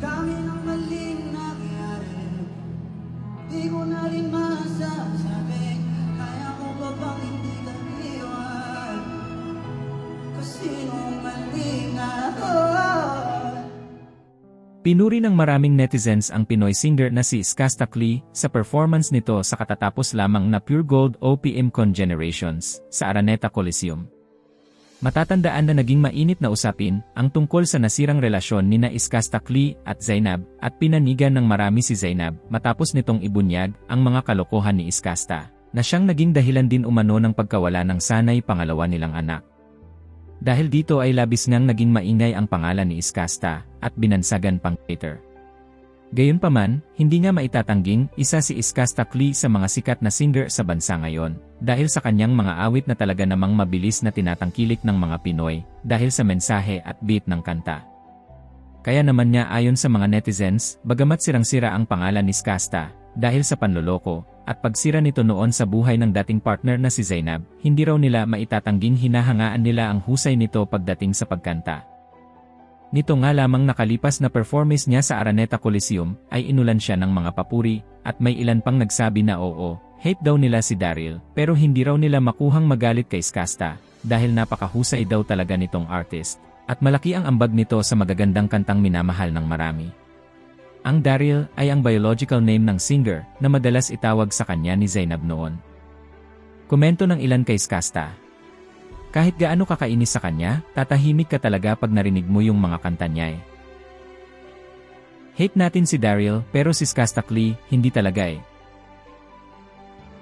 Dami ng maling nangyari, di ko na rin masasabi. Kaya ko ba bang hindi ka iwan? Kasi nung maling ako. Pinuri ng maraming netizens ang Pinoy singer na si Skasta Klee sa performance nito sa katatapos lamang na Pure Gold OPM Con Generations sa Araneta Coliseum. Matatandaan na naging mainit na usapin ang tungkol sa nasirang relasyon nina Skasta Klee at Zainab at pinanigan ng marami si Zainab matapos nitong ibunyag ang mga kalokohan ni Skasta na siyang naging dahilan din umano ng pagkawala ng sanay pangalawa nilang anak. Dahil dito ay labis ngang naging maingay ang pangalan ni Skasta at binansagan pang hater. Gayunpaman, hindi nga maitatangging isa si Skasta Klee sa mga sikat na singer sa bansa ngayon dahil sa kanyang mga awit na talaga namang mabilis na tinatangkilik ng mga Pinoy dahil sa mensahe at beat ng kanta. Kaya naman niya ayon sa mga netizens, bagamat sirang-sira ang pangalan ni Skasta dahil sa panloloko at pagsira nito noon sa buhay ng dating partner na si Zainab, hindi raw nila maitatangging hinahangaan nila ang husay nito pagdating sa pagkanta. Nito nga lamang nakalipas na performance niya sa Araneta Coliseum ay inulan siya ng mga papuri at may ilan pang nagsabi na oo, hate daw nila si Daryl pero hindi raw nila makuhang magalit kay Skasta dahil napakahusay daw talaga nitong artist at malaki ang ambag nito sa magagandang kantang minamahal ng marami. Ang Daryl ay ang biological name ng singer na madalas itawag sa kanya ni Zainab noon. Komento ng ilan kay Skasta. Kahit gaano kakainis sa kanya, tatahimik ka talaga pag narinig mo yung mga kanta niya eh. Hate natin si Daryl pero si Skasta Klee, hindi talaga eh.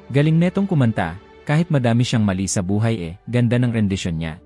Galing netong kumanta, kahit madami siyang mali sa buhay eh, ganda ng rendisyon niya.